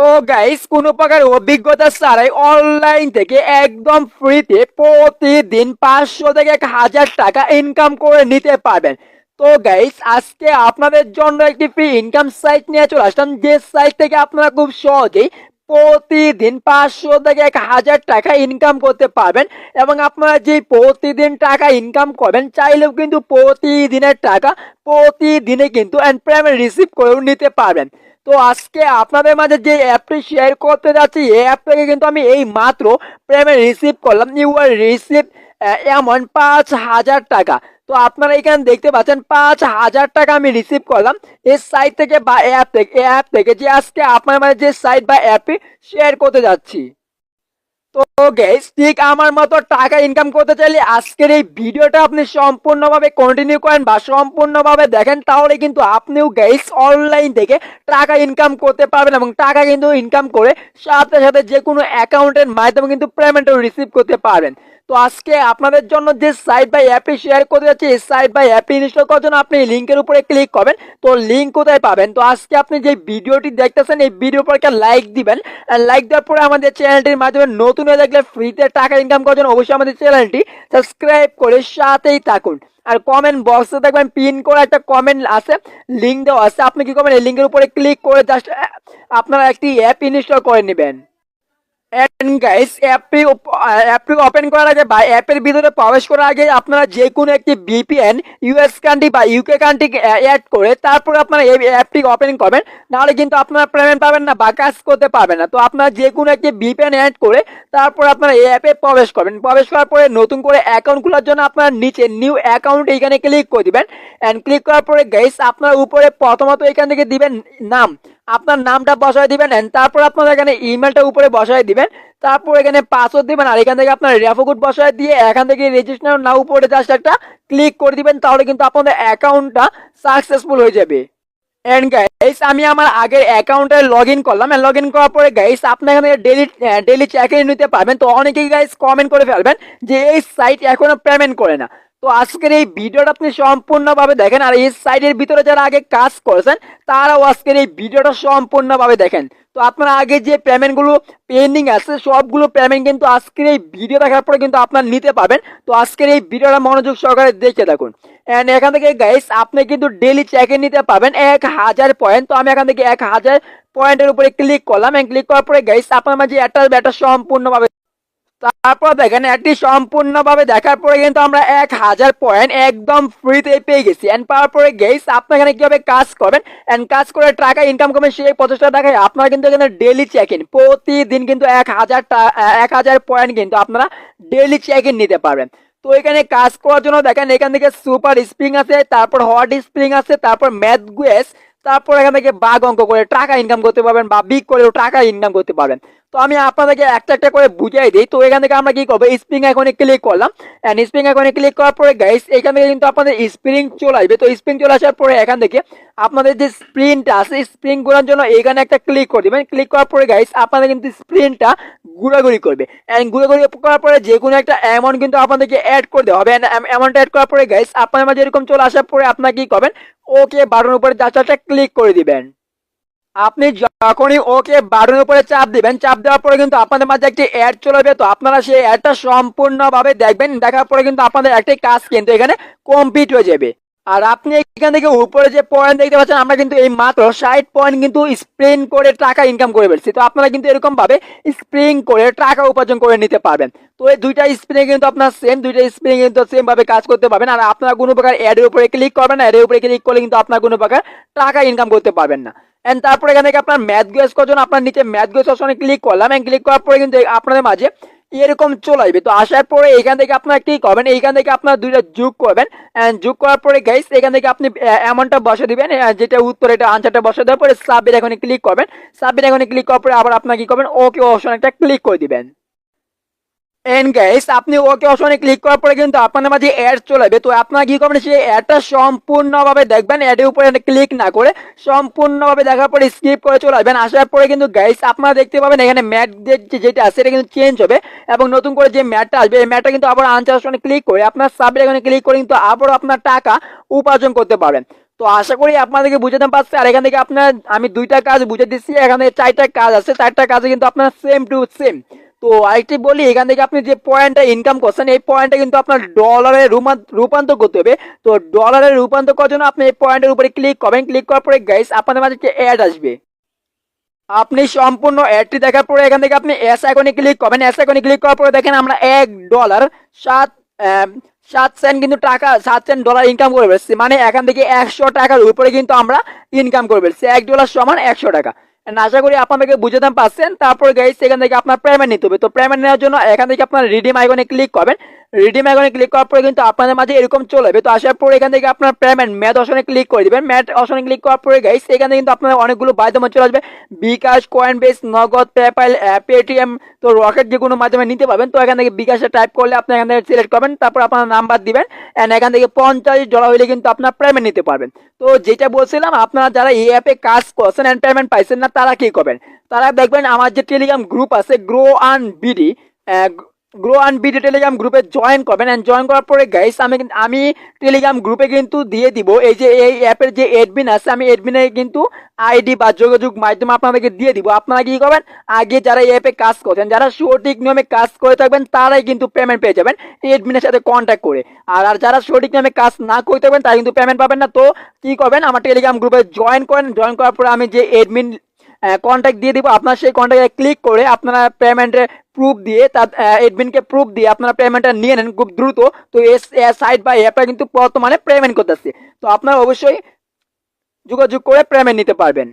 তো গাইস কোনো প্রকার অভিজ্ঞতা ছাড়াই অনলাইন থেকে একদম ফ্রিতে প্রতিদিন 500 থেকে 1000 টাকা ইনকাম করে নিতে পারবেন। তো গাইস আজকে আপনাদের জন্য একটি ফ্রি ইনকাম সাইট নিয়ে চলে আসলাম, যে সাইট থেকে আপনারা খুব সহজেই প্রতিদিন 500 থেকে 1000 টাকা ইনকাম করতে পারবেন। এবং আপনারা যে প্রতিদিন টাকা ইনকাম করবেন চাইলেও কিন্তু প্রতিদিনের টাকা প্রতিদিনে কিন্তু পেমেন্ট রিসিভ করেও নিতে পারবেন। তো আজকে আপনাদের মাঝে যে অ্যাপটি শেয়ার করতে যাচ্ছি, এই অ্যাপ থেকে কিন্তু আমি এই মাত্র পেমেন্ট রিসিভ করলাম। ইউ আর রিসিভ এমন 5000 টাকা। তো আপনারা এখানে দেখতে পাচ্ছেন 5000 টাকা আমি রিসিভ করলাম এই সাইট থেকে বা অ্যাপ থেকে যে আজকে আপনার মাঝে যে সাইট বা অ্যাপটি শেয়ার করতে যাচ্ছি। তো গাইস ঠিক আমার মতো টাকা ইনকাম করতে চাইলে আজকের এই ভিডিওটা আপনি সম্পূর্ণভাবে কন্টিনিউ করেন বা সম্পূর্ণভাবে দেখেন, তাহলে কিন্তু আপনিও গাইস অনলাইন থেকে টাকা ইনকাম করতে পারবেন এবং টাকা কিন্তু ইনকাম করে সাথে সাথে যে কোনো অ্যাকাউন্টের মাধ্যমে কিন্তু পেমেন্টও রিসিভ করতে পারবেন। তো আজকে আপনাদের জন্য যে সাইট বা অ্যাপটি শেয়ার করতে যাচ্ছি, এই সাইট বা অ্যাপটি ইনস্টল করার জন্য আপনি লিঙ্কের উপরে ক্লিক করবেন। তো লিঙ্ক কোথায় পাবেন? তো আজকে আপনি যে ভিডিওটি দেখতেছেন এই ভিডিওর পর একটা লাইক দিবেন। লাইক দেওয়ার পরে আমাদের চ্যানেলটির মাধ্যমে নতুন হয়ে থাকলে ফ্রিতে টাকা ইনকাম করার জন্য অবশ্যই আমাদের চ্যানেলটি সাবস্ক্রাইব করে সাথেই থাকুন। আর কমেন্ট বক্সে দেখবেন পিন করে একটা কমেন্ট আছে, লিঙ্ক দেওয়া আছে। আপনি কি করবেন? এই লিঙ্কের উপরে ক্লিক করে জাস্ট আপনারা একটি অ্যাপ ইনস্টল করে নেবেন। এন্ড গাইস অ্যাপটি ওপেন করার আগে বা অ্যাপের ভিতরে প্রবেশ করার আগে আপনারা যে কোনো একটি ভিপিএন ইউএস কান্ট্রি বা ইউকে কান্ট্রি অ্যাড করে তারপরে আপনারা এই অ্যাপটি ওপেন করবেন, নাহলে কিন্তু আপনারা পেমেন্ট পাবেন না বা কাজ করতে পারবেন না। তো আপনারা যে কোনো একটি ভিপিএন অ্যাড করে তারপর আপনারা এই অ্যাপে প্রবেশ করবেন। প্রবেশ করার পরে নতুন করে অ্যাকাউন্ট খোলার জন্য আপনারা নিচে নিউ অ্যাকাউন্ট এইখানে ক্লিক করে দিবেন। এন্ড ক্লিক করার পরে গাইস আপনার উপরে প্রথমত এখান থেকে দিবেন নাম, আপনার নামটা বসায় দিবেন। এন্ড তারপর আপনারা এখানে ইমেলটা উপরে বসায় দিবেন। তারপর এখানে পাসওয়ার্ড দিবেন আর এখান থেকে আপনার রেফার কোড বসায় দিয়ে এখান থেকে রেজিস্ট্রেশন নাও উপরে জাস্ট একটা ক্লিক করে দিবেন, তাহলে কিন্তু আপনাদের অ্যাকাউন্টটা সাকসেসফুল হয়ে যাবে। এন্ড গাইস আমি আমার আগের অ্যাকাউন্টে লগ ইন করলাম। লগ ইন করার পরে গাইস আপনি এখান থেকে ডেলি চেক ইন নিতে পারবেন। তো অনেকেই গাইস কমেন্ট করে ফেলবেন যে এই সাইট এখনো পেমেন্ট করে না। তো আজকের এই ভিডিওটা আপনি সম্পূর্ণভাবে দেখেন, আর এই সাইটের ভিতরে যারা আগে কাজ করেছেন তারাও আজকের এই ভিডিওটা সম্পূর্ণভাবে দেখেন। তো আপনার আগে যে পেমেন্টগুলো পেন্ডিং আছে সবগুলো পেমেন্ট কিন্তু আজকের এই ভিডিও দেখার পরে কিন্তু আপনার নিতে পারবেন। তো আজকের এই ভিডিওটা মনোযোগ সহকারে দেখে থাকুন। এন্ড এখান থেকে গাইস আপনি কিন্তু ডেলি চেক ইন নিতে পারবেন 1000 পয়েন্ট। তো আমি এখান থেকে 1000 পয়েন্টের উপরে ক্লিক করলাম। ক্লিক করার পরে গাইস আপনার মাঝে একটা সম্পূর্ণভাবে, তারপর দেখেন এটি সম্পূর্ণভাবে দেখার পরে কিন্তু আমরা 1000 পয়েন্ট একদম ফ্রিতে পেয়ে গেছি। এন্ড পাওয়ার পরে গেস আপনি এখানে কিভাবে কাজ করবেন এন্ড কাজ করে টাকা ইনকাম করবেন সেই প্রচেষ্টা দেখায়। আপনারা কিন্তু এখানে ডেলি চেক ইন প্রতিদিন কিন্তু 1000 পয়েন্ট কিন্তু আপনারা ডেলি চেক ইন নিতে পারবেন। তো এখানে কাজ করার জন্য দেখেন এখান থেকে সুপার স্প্রিং আছে, তারপর হট স্প্রিং আছে, তারপর ম্যাথ গুয়েস, তারপর এখান থেকে বাঘ অঙ্ক করে টাকা ইনকাম করতে পারবেন বা বিগ করেও টাকা ইনকাম করতে পারবেন। তো আমি আপনাদেরকে একটা একটা করে বুঝাই দিই। তো এখান থেকে আমরা কি করবো, স্প্রিং আইকনে ক্লিক করলাম। এন্ড স্প্রিং আইকনে ক্লিক করার পরে গাইস এখান থেকে কিন্তু আপনাদের স্প্রিং চলে আসবে। তো স্প্রিং চলে আসার পরে এখান থেকে আপনাদের যে স্প্রিনটা আছে স্প্রিং ঘোরার জন্য এখানে একটা ক্লিক করে দিবেন। ক্লিক করার পরে গাইস আপনাদের কিন্তু স্প্রিনটা ঘুরাঘুরি করবে। এন্ড ঘুরাঘুরি করার পরে যে কোনো একটা অ্যামাউন্ট কিন্তু আপনাদেরকে অ্যাড করে দেওয়া হবে। অ্যামাউন্ট অ্যাড করার পরে গাইস আপনার মাঝে এরকম চলে আসার পরে আপনারা কি করবেন, ওকে বাটনের উপরে জাস্ট একটা ক্লিক করে দিবেন। আপনি যখনই ওকে বাটনের উপরে চাপ দিবেন, চাপ দেওয়ার পরে কিন্তু আপনাদের মাঝে একটি অ্যাড চলে যাবে। তো আপনারা সেই অ্যাডটা সম্পূর্ণভাবে দেখবেন, দেখার পরে কিন্তু আপনাদের একটি কাজ কিন্তু এখানে কমপ্লিট হয়ে যাবে। আর আপনি এখান থেকে উপরে যে পয়েন্ট দেখতে পাচ্ছেন আমরা কিন্তু এই মাত্র 60 পয়েন্ট কিন্তু স্প্রিং করে টাকা ইনকাম করে ফেলছি। তো আপনারা কিন্তু এরকম ভাবে স্প্রিং করে টাকা উপার্জন করে নিতে পারবেন। তো এই দুইটা স্প্রিং কিন্তু আপনার দুইটা স্প্রিং কিন্তু সেম ভাবে কাজ করতে পারবেন। আর আপনারা কোনো প্রকার অ্যাডের উপরে ক্লিক করবেন না, অ্যাডের উপরে ক্লিক করলে কিন্তু আপনার কোনো প্রকার টাকা ইনকাম করতে পারবেন না। এন্ড তারপরে এখান থেকে আপনার ম্যাথ গুয়েস করার জন্য আপনার নিচে ম্যাথ গুয়েস অপশনে ক্লিক করলাম। ক্লিক করার পরে কিন্তু আপনাদের মাঝে এরকম চলে আসবে। তো আসার পরে এখান থেকে আপনারা কি করবেন, এইখান থেকে আপনারা দুইটা যোগ করবেন। যোগ করার পরে গাইস এখান থেকে আপনি অ্যামাউন্টটা বসে দিবেন, যেটা উত্তর এটা আনসারটা বসে দেওয়ার পরে সাবমিট এখানে ক্লিক করবেন। সাবমিট এখানে ক্লিক করার পরে আবার আপনারা কি করবেন, ওকে অপশন একটা ক্লিক করে দিবেন। এন্ড গাইস আপনি ওকে অপশনে ক্লিক করার পরে কিন্তু আপনার মাঝে অ্যাড চলে আসবে। তো আপনারা কি করবেন, সেই অ্যাডটা সম্পূর্ণভাবে দেখবেন, অ্যাডের উপরে ক্লিক না করে সম্পূর্ণভাবে দেখার পরে স্কিপ করে চলে আসবেন। আসার পরে কিন্তু গাইস আপনারা দেখতে পাবেন এখানে ম্যাট যেটা আছে এটা কিন্তু চেঞ্জ হবে এবং নতুন করে যে ম্যাটটা আসবে এই ম্যাটটা কিন্তু আবার আনসার অপশনে ক্লিক করে আপনার সাবমিট এখানে ক্লিক করে কিন্তু আবারও আপনার টাকা উপার্জন করতে পারবেন। তো আশা করি আপনাদেরকে বুঝাতে পারছি। আর এখান থেকে আপনার আমি দুইটা কাজ বুঝে দিচ্ছি, এখানে চারটা কাজ আছে, চারটা কাজে কিন্তু আপনার সেম টু সেম। তো আরেকটি বলি, এখান থেকে আপনি যে পয়েন্টটা ইনকাম করছেন এই পয়েন্টটা কিন্তু আপনার ডলারে রূপান্তর করতে হবে। তো ডলারে রূপান্তর করার জন্য আপনি এই পয়েন্টের উপরে ক্লিক করবেন। ক্লিক করার পরে গাইস আপনাদের মাঝে একটা অ্যাড আসবে। আপনি সম্পূর্ণ অ্যাডটি দেখার পরে এখান থেকে আপনি এস আইকনে ক্লিক করবেন। এস আইকনে ক্লিক করার পরে দেখেন আমরা $1 সাত সেন্ট কিন্তু টাকা, 7 সেন্ট ডলার ইনকাম করে ফেলছি। মানে এখান থেকে 100 টাকার উপরে কিন্তু আমরা ইনকাম করে ফেলছি। $1 সমান 100 টাকা। আশা করি আপনাদেরকে বুঝাতে পারছেন। তারপরে গাইস এখান থেকে আপনার পেমেন্ট নিতে হবে। তো পেমেন্ট নেওয়ার জন্য এখান থেকে আপনার রিডিম আইকনে ক্লিক করবেন। রিডিম আইকনে ক্লিক করার পরে কিন্তু আপনাদের মাঝে এরকম চলে যাবে। তো আসার পরে এখান থেকে আপনার পেমেন্ট ম্যাথ অপশনে ক্লিক করে দিবেন। ম্যাথ অপশনে ক্লিক করার পরে গাইস এখানে কিন্তু আপনার অনেকগুলো মাধ্যমে চলে আসবে, বিকাশ, কয়েনবেস, নগদ, পেপ্যাল, পেটিএম, তো রকেট যে কোনো মাধ্যমে নিতে পারবেন। তো এখান থেকে বিকাশে টাইপ করলে আপনি এখান থেকে সিলেক্ট করবেন, তারপর আপনার নাম্বার দিবেন এন্ড এখান থেকে $50 হলে কিন্তু আপনার পেমেন্ট নিতে পারবেন। তো যেটা বলছিলাম, আপনারা যারা এই অ্যাপে কাজ করছেন এন্ড পেমেন্ট পাইছেন না তারা কি করবেন, তারা দেখবেন আমার যে টেলিগ্রাম গ্রুপ আছে গ্রো অ্যান্ড বিডি টেলিগ্রাম গ্রুপে জয়েন করবেন। এন্ড জয়েন করার পরে গাইস আমি টেলিগ্রাম গ্রুপে কিন্তু দিয়ে দিব এই যে এই অ্যাপের যে এডমিন আছে, আমি এডমিনের কিন্তু আইডি বা যোগাযোগ মাধ্যমে আপনাদেরকে দিয়ে দিব। আপনারা কি করবেন, আগে যারা এই অ্যাপে কাজ করছেন, যারা সঠিক নিয়মে কাজ করে থাকবেন তারাই কিন্তু পেমেন্ট পেয়ে যাবেন এডমিনের সাথে কন্ট্যাক্ট করে। আর যারা সঠিক নিয়মে কাজ না করে থাকবেন তারা কিন্তু পেমেন্ট পাবেন না। তো কি করবেন, আমার টেলিগ্রাম গ্রুপে জয়েন করেন। জয়েন করার পরে আমি যে এডমিন কন্ট্যাক্ট দিয়ে দিব, আপনার সেই কন্ট্যাক্টে ক্লিক করে আপনারা পেমেন্টের প্রুফ দিয়ে তার এডমিনকে প্রুফ দিয়ে আপনারা পেমেন্টটা নিয়ে নেন খুব দ্রুত। তো এই সাইট বা অ্যাপটা কিন্তু বর্তমানে পেমেন্ট করতেছে। তো আপনারা অবশ্যই যোগাযোগ করে পেমেন্ট নিতে পারবেন।